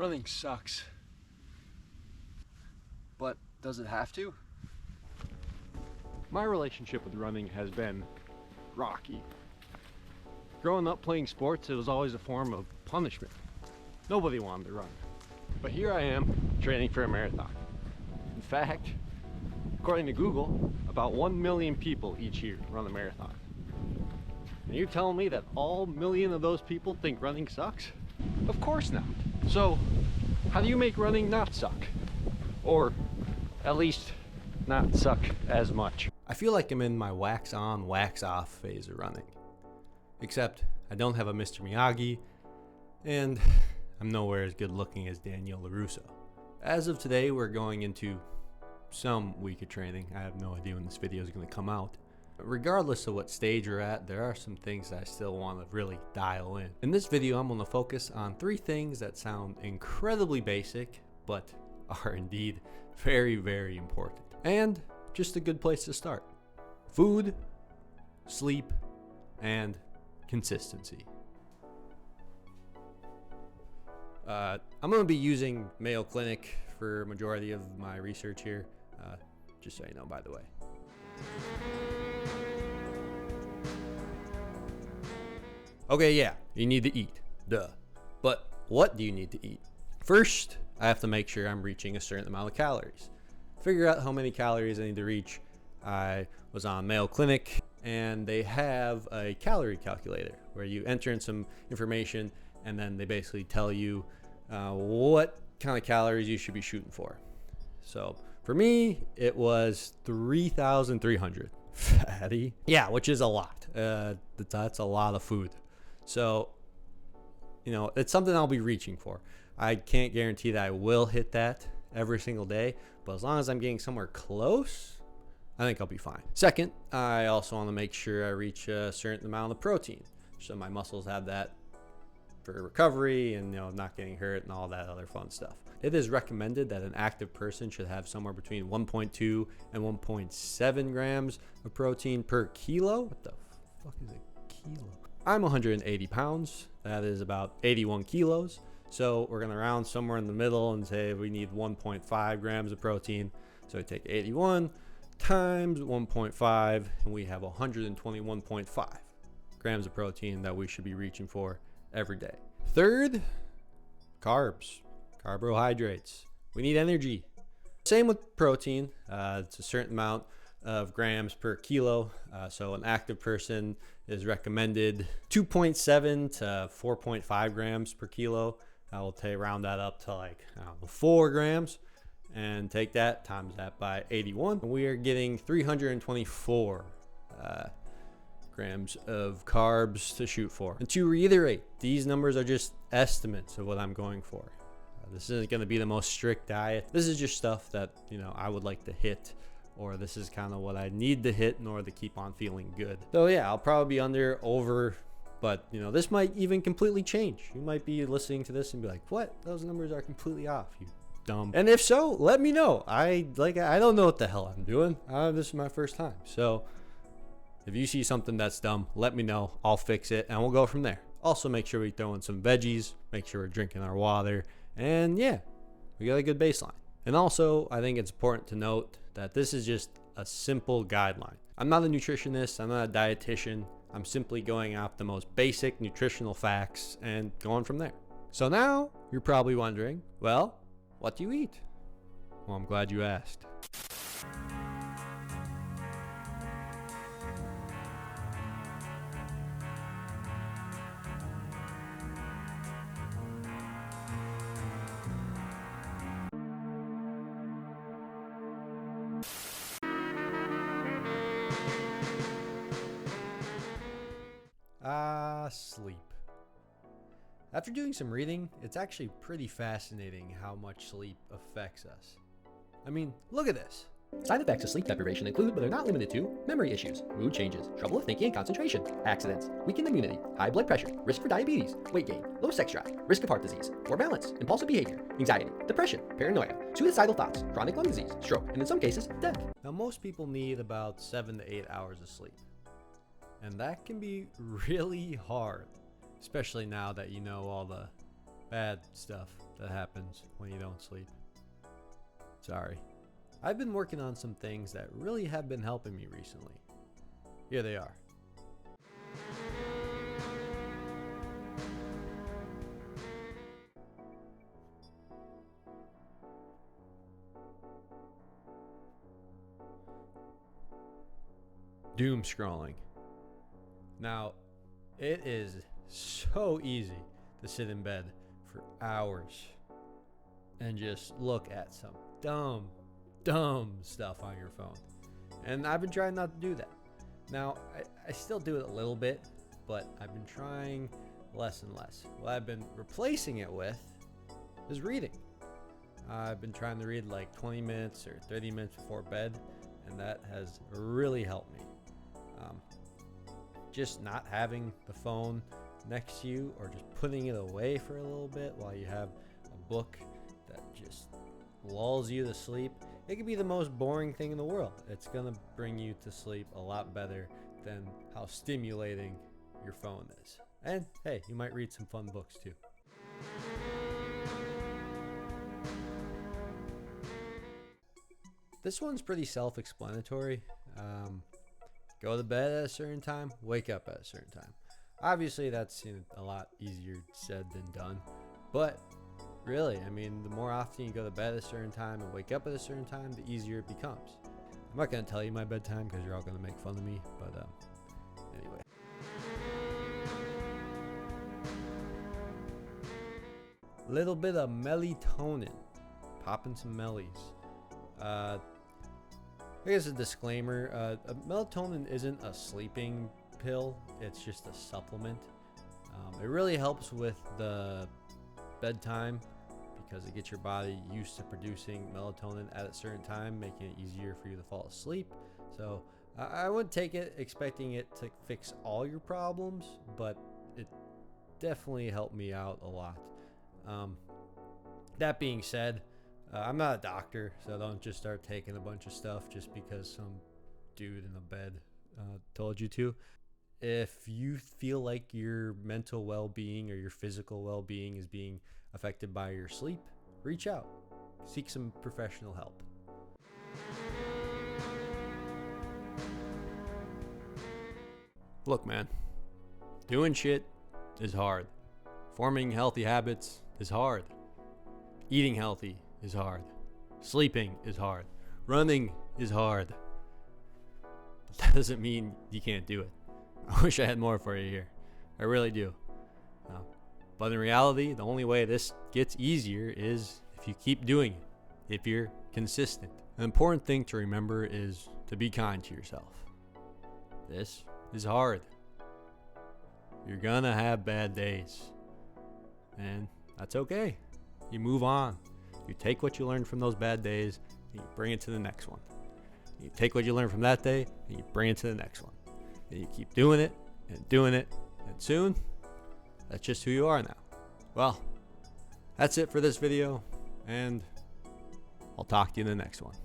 Running sucks. But does it have to? My relationship with running has been rocky. Growing up playing sports, it was always a form of punishment. Nobody wanted to run. But here I am, training for a marathon. In fact, according to Google, about 1 million people each year run a marathon. And you're telling me that all million of those people think running sucks? Of course not. So, how do you make running not suck? Or at least not suck as much? I feel like I'm in my wax on, wax off phase of running. Except I don't have a Mr. Miyagi, and I'm nowhere as good looking as Daniel LaRusso. As of today, we're going into some week of training. I have no idea when this video is going to come out. Regardless of what stage we're at, there are some things that I still want to really dial in. In this video, I'm going to focus on 3 things that sound incredibly basic, but are indeed very, very important. And just a good place to start. Food, sleep, and consistency. I'm going to be using Mayo Clinic for a majority of my research here, just so you know, by the way. Okay, yeah, you need to eat, duh. But what do you need to eat? First, I have to make sure I'm reaching a certain amount of calories. Figure out how many calories I need to reach. I was on Mayo Clinic, and they have a calorie calculator where you enter in some information, and then they basically tell you what kind of calories you should be shooting for. So for me, it was 3,300. Fatty. Yeah, which is a lot. That's a lot of food. So, you know, it's something I'll be reaching for. I can't guarantee that I will hit that every single day, but as long as I'm getting somewhere close, I think I'll be fine. Second, I also want to make sure I reach a certain amount of protein, so my muscles have that for recovery and, you know, not getting hurt and all that other fun stuff. It is recommended that an active person should have somewhere between 1.2 and 1.7 grams of protein per kilo. What the fuck is a kilo? I'm 180 pounds. That is about 81 kilos. So we're gonna round somewhere in the middle and say we need 1.5 grams of protein. So I take 81 times 1.5 and we have 121.5 grams of protein that we should be reaching for every day. Third, carbs, carbohydrates. We need energy. Same with protein. It's a certain amount of grams per kilo. So an active person is recommended 2.7 to 4.5 grams per kilo. I will round that up to like 4 grams and take that, times that by 81. And we are getting 324 grams of carbs to shoot for. And to reiterate, these numbers are just estimates of what I'm going for. This isn't going to be the most strict diet. This is just stuff that, you know, I would like to hit, or this is kind of what I need to hit in order to keep on feeling good. So yeah, I'll probably be under, over, but you know, this might even completely change. You might be listening to this and be like, what? Those numbers are completely off, you dumb. And if so, let me know. I don't know what the hell I'm doing. This is my first time. So if you see something that's dumb, let me know. I'll fix it and we'll go from there. Also, make sure we throw in some veggies, make sure we're drinking our water, and yeah, we got a good baseline. And also, I think it's important to note that this is just a simple guideline. I'm not a nutritionist, I'm not a dietitian. I'm simply going off the most basic nutritional facts and going from there. So now you're probably wondering, well, what do you eat? Well, I'm glad you asked. Sleep. After doing some reading, it's actually pretty fascinating how much sleep affects us. I mean, look at this. Side effects of sleep deprivation include, but are not limited to, memory issues, mood changes, trouble with thinking and concentration, accidents, weakened immunity, high blood pressure, risk for diabetes, weight gain, low sex drive, risk of heart disease, poor balance, impulsive behavior, anxiety, depression, paranoia, suicidal thoughts, chronic lung disease, stroke, and in some cases, death. Now, most people need about 7 to 8 hours of sleep. And that can be really hard, especially now that you know all the bad stuff that happens when you don't sleep. Sorry. I've been working on some things that really have been helping me recently. Here they are. Doom scrolling. Now, it is so easy to sit in bed for hours and just look at some dumb stuff on your phone. And I've been trying not to do that. Now, I still do it a little bit, but I've been trying less and less. What I've been replacing it with is reading. I've been trying to read like 20 minutes or 30 minutes before bed, and that has really helped me. Just not having the phone next to you, or just putting it away for a little bit while you have a book that just lulls you to sleep. It could be the most boring thing in the world. It's gonna bring you to sleep a lot better than how stimulating your phone is. And hey, you might read some fun books too. This one's pretty self-explanatory. Go to bed at a certain time, wake up at a certain time. Obviously, that's a lot easier said than done. But really, I mean, the more often you go to bed at a certain time and wake up at a certain time, the easier it becomes. I'm not going to tell you my bedtime because you're all going to make fun of me. But anyway. Little bit of melatonin. Popping some mellies. I guess a disclaimer, melatonin isn't a sleeping pill, it's just a supplement. It really helps with the bedtime because it gets your body used to producing melatonin at a certain time, making it easier for you to fall asleep. So I wouldn't take it expecting it to fix all your problems, but it definitely helped me out a lot. That being said, I'm not a doctor, so don't just start taking a bunch of stuff just because some dude in a bed told you to. If you feel like your mental well-being or your physical well-being is being affected by your sleep, reach out. Seek some professional help. Look, man, doing shit is hard. Forming healthy habits is hard. Eating healthy is hard. Sleeping is hard. Running is hard. But that doesn't mean you can't do it. I wish I had more for you here. I really do. But in reality, the only way this gets easier is if you keep doing it, if you're consistent. An important thing to remember is to be kind to yourself. This is hard. You're gonna have bad days. And that's okay. You move on. You take what you learned from those bad days and you bring it to the next one. You take what you learned from that day and you bring it to the next one. And you keep doing it and doing it. And soon, that's just who you are now. Well, that's it for this video. And I'll talk to you in the next one.